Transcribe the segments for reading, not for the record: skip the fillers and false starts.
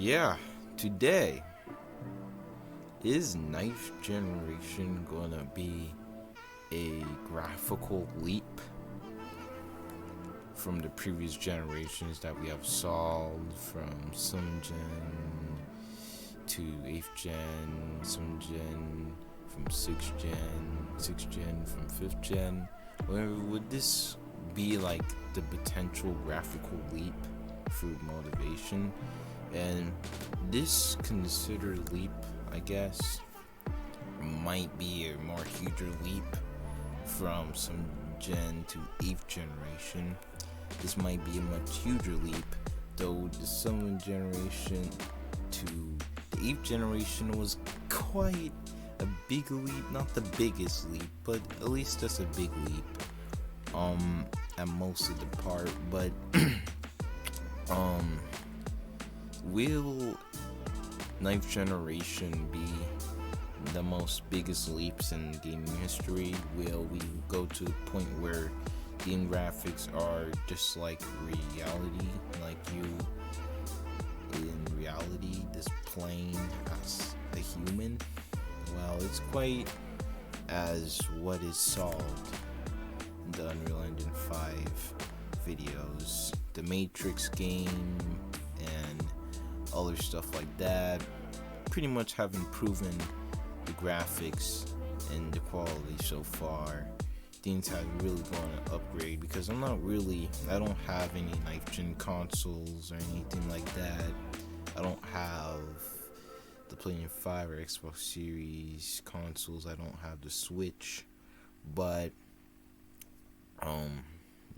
Yeah, today is ninth generation gonna be a graphical leap from the previous generations that we have solved, from some gen to 8th gen, some gen from 6th gen from 5th gen? Would this be like the potential graphical leap through motivation? And this considered leap, I guess, might be a more huger leap from some gen to 8th generation. This might be a much huger leap, though the 7th generation to the 8th generation was quite a big leap. Not the biggest leap, but at least that's a big leap at most of the part. But will 9th generation be the most biggest leaps in gaming history? Will we go to the point where game graphics are just like reality, like you in reality just playing as a human? Well, it's quite as what is solved in the Unreal Engine 5 videos, the Matrix game and other stuff like that pretty much have improved the graphics and the quality so far. Things have really gone to upgrade because I don't have any 9th gen consoles or anything like that. I don't have the PlayStation 5 or Xbox Series consoles. I don't have the Switch, but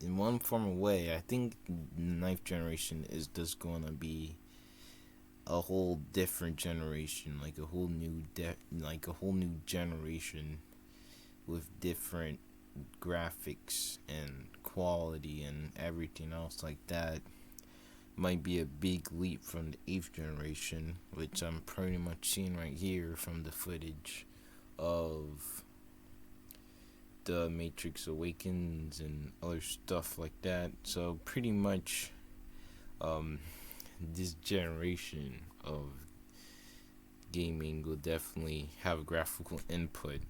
in one form of way, I think 9th generation is just gonna be a whole different generation, like a whole new generation with different graphics and quality and everything else like that. Might be a big leap from the 8th generation, which I'm pretty much seeing right here from the footage of the Matrix Awakens and other stuff like that. So pretty much this generation of gaming will definitely have graphical input,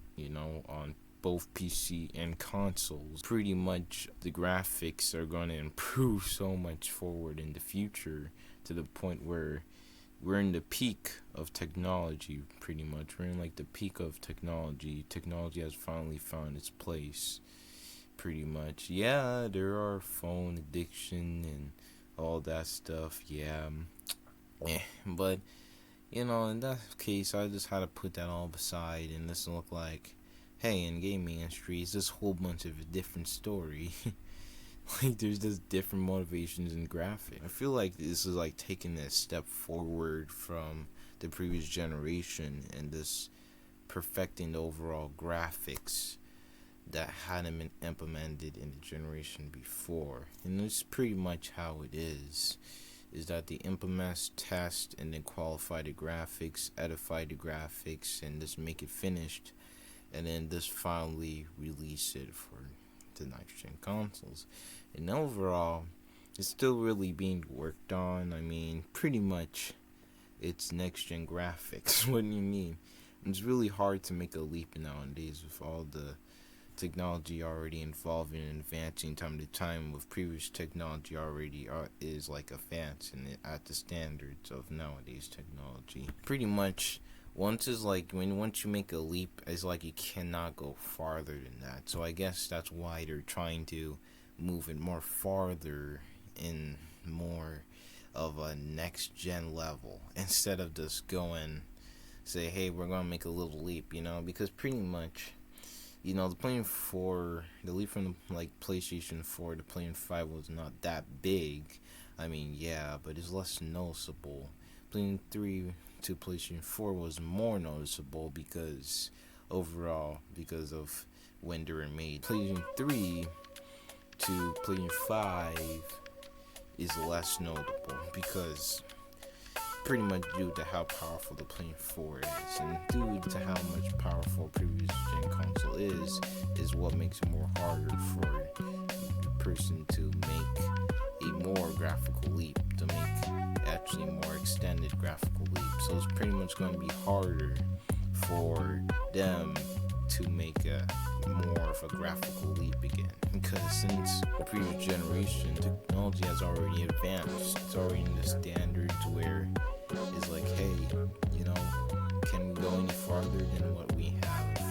on both PC and consoles. Pretty much the graphics are going to improve so much forward in the future, to the point where we're in the peak of technology. Pretty much we're in like the peak of technology. Technology has finally found its place, pretty much. Yeah, there are phone addiction and all that stuff, but in that case, I just had to put that all aside and just look like, hey, in gaming industry, it's this whole bunch of a different story. Like, there's just different motivations in graphics. I feel like this is like taking a step forward from the previous generation and this perfecting the overall graphics that hadn't been implemented in the generation before. And it's pretty much how it is that they implement, test, and then qualify the graphics, edify the graphics, and just make it finished, and then just finally release it for the 9th gen consoles. And overall, it's still really being worked on. I mean, pretty much it's next gen graphics. What do you mean? It's really hard to make a leap nowadays with all the technology already evolving and advancing time to time, with previous technology already is like advancing at the standards of nowadays technology. Pretty much once you make a leap, it's like you cannot go farther than that. So I guess that's why they're trying to move it more farther in more of a next gen level, instead of just say, hey, we're gonna make a little leap, because pretty much the the leap from PlayStation 4 to PlayStation 5 was not that big. I mean, yeah, but it's less noticeable. PlayStation 3 to PlayStation 4 was more noticeable because of when they were made. PlayStation 3 to PlayStation 5 is less notable because pretty much due to how powerful the PlayStation 4 is, and due to how much powerful previous gen console is what makes it more harder for the person to make a more graphical leap, to make actually more extended graphical leap. So it's pretty much going to be harder for them to make a more of a graphical leap again, because since the previous generation, technology has already advanced. It's already in the standard to where it's like, hey, you know, can we go any farther than what we have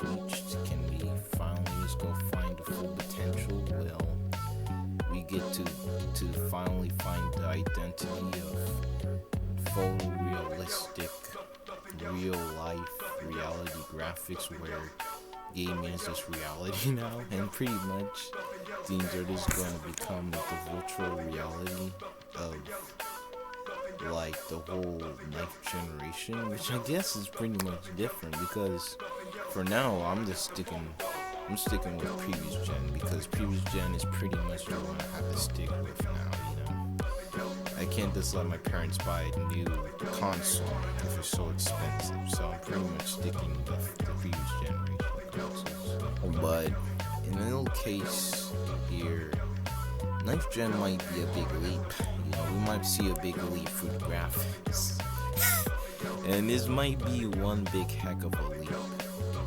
reached? Can we finally just go find the full potential? Well, we get to finally find the identity of photorealistic, real life reality graphics, where gaming is just reality now, and pretty much things are just going to become like the virtual reality of like the whole next generation, which I guess is pretty much different, because for now I'm sticking with previous gen, because previous gen is pretty much the one I have to stick with now, you know. I can't just let my parents buy a new console if it's so expensive, so I'm pretty much sticking with the previous generation consoles. But in a little case here, next gen might be a big leap. You know, we might see a big leap for graphics. And this might be one big heck of a leap,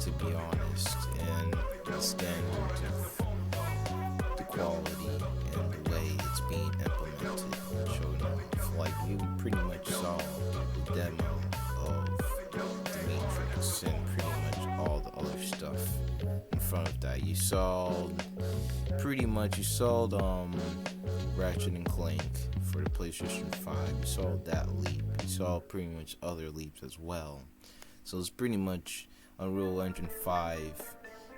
to be honest. And the standards of the quality and the way it's being implemented and shown off. Like, you pretty much saw the demo of the Matrix and pretty much all the other stuff in front of that. You saw Ratchet and Clank for the PlayStation 5. You saw that leap. You saw pretty much other leaps as well. So it's pretty much Unreal Engine 5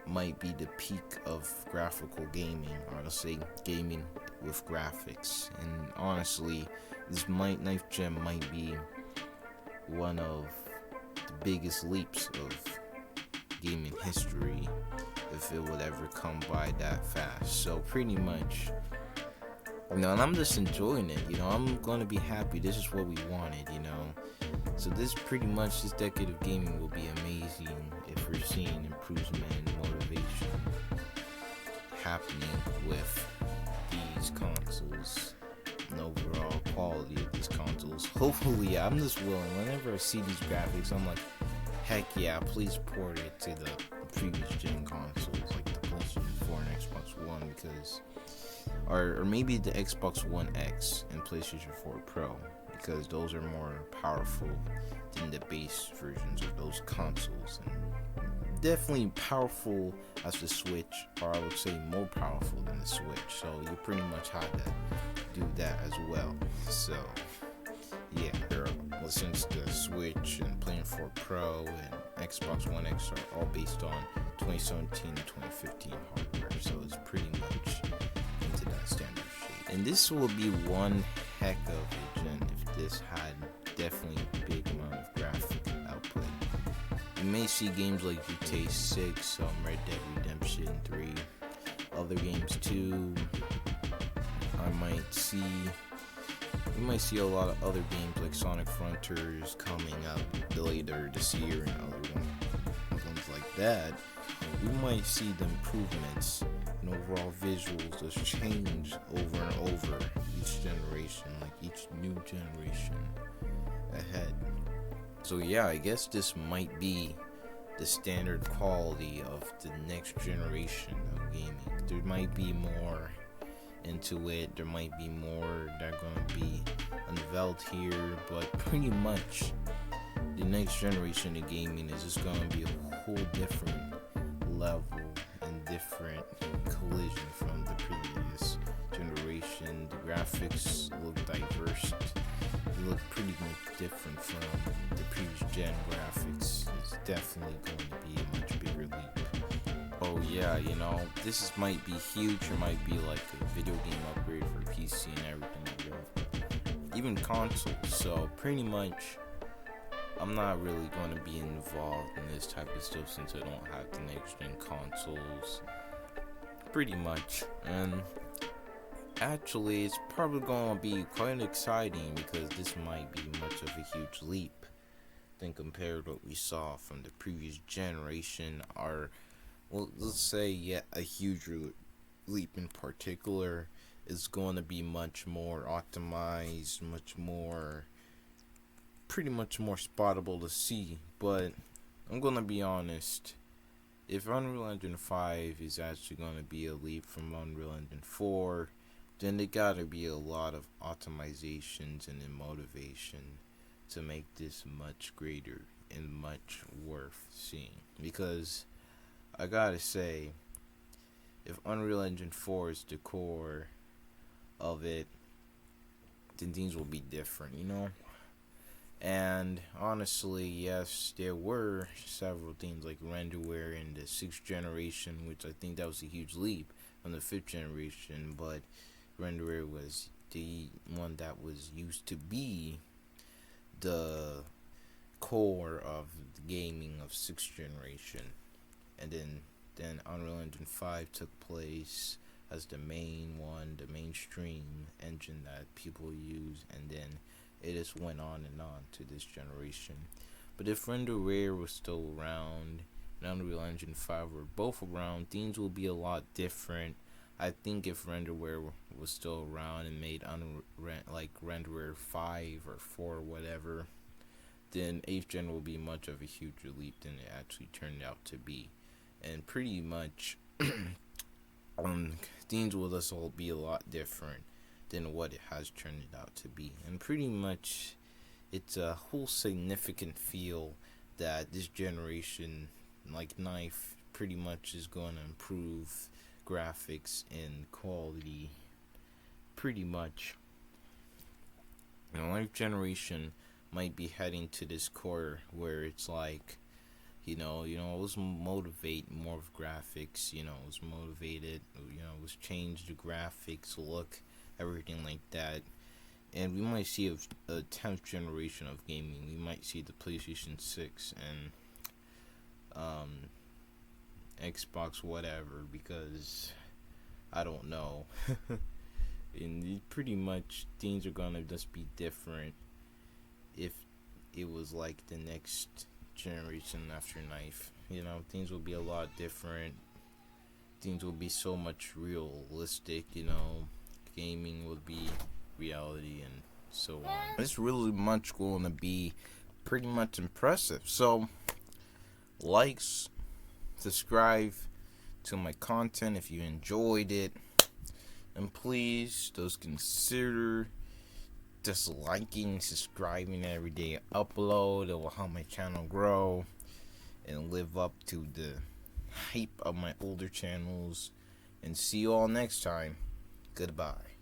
might be the peak of graphical gaming, or I'll say gaming with graphics. And honestly, this ninth gen might be one of the biggest leaps of gaming history, if it would ever come by that fast. So pretty much, you know, and I'm just enjoying it, you know, I'm gonna be happy. This is what we wanted, you know. So this decade of gaming will be amazing if we're seeing improvement and motivation happening with these consoles and overall quality of these consoles. Hopefully, I'm just willing, whenever I see these graphics, I'm like, heck yeah, please port it to the previous gen consoles, like the PlayStation 4 and Xbox One, because or maybe the Xbox One X and PlayStation 4 Pro, because those are more powerful than the base versions of those consoles, and definitely powerful as the Switch, or I would say more powerful than the Switch. So you pretty much have to do that as well. So yeah, since the Switch and PlayStation 4 Pro and Xbox One X are all based on 2017 and 2015 hardware, so it's pretty much into that standard shape. And this will be one heck of a gen if this had definitely a big amount of graphic output. You may see games like GTA 6, Red Dead Redemption 3, other games too. We might see a lot of other games like Sonic Frontiers coming up later this year and other ones like that. We might see the improvements and overall visuals just change over and over each generation, like each new generation ahead. So yeah, I guess this might be the standard quality of the next generation of gaming. There might be more into it, there might be more that are going to be unveiled here, but pretty much the next generation of gaming is just going to be a whole different level and different collision from the previous generation. The graphics look diverse. They look pretty much different from the previous gen graphics. It's definitely going to be a much bigger leap. Oh yeah, you know, this might be huge. It might be like a video game upgrade for PC and everything like that. Even consoles. So pretty much, I'm not really going to be involved in this type of stuff since I don't have the next gen consoles. Pretty much. And actually, it's probably going to be quite exciting, because this might be much of a huge leap than compared to what we saw from the previous generation, or well, let's say a huge leap in particular is going to be much more optimized, pretty much more spottable to see. But I'm gonna be honest, if Unreal Engine 5 is actually gonna be a leap from Unreal Engine 4, then there gotta be a lot of optimizations and then motivation to make this much greater and much worth seeing. Because I gotta say, if Unreal Engine 4 is the core of it, then things will be different, you know? And honestly, yes, there were several things like renderware in the 6th generation, which I think that was a huge leap from the 5th generation, but renderware was the one that was used to be the core of the gaming of 6th generation. And then Unreal Engine 5 took place as the main one, the mainstream engine that people use, and then it just went on and on to this generation. But if renderware was still around and Unreal Engine 5 were both around, things will be a lot different. I think if renderware was still around and made like renderware 5 or 4 or whatever, then 8th gen will be much of a huger leap than it actually turned out to be. And pretty much things will just all be a lot different than what it has turned out to be. And pretty much it's a whole significant feel that this generation, like Knife, pretty much is going to improve graphics and quality pretty much. You know, Life generation might be heading to this core where it's like, let's motivate more of graphics, let's motivated, let's change the graphics look, everything like that. And we might see a 10th generation of gaming. We might see the PlayStation 6 and Xbox whatever, because I don't know. And pretty much things are gonna just be different if it was like the next generation after Knife. Things will be a lot different. Things will be so much realistic, gaming will be reality and so on. It's really much going to be pretty much impressive. So, likes, subscribe to my content if you enjoyed it, and please just consider just liking, subscribing every day I upload. It will help my channel grow and live up to the hype of my older channels. And see you all next time. Goodbye.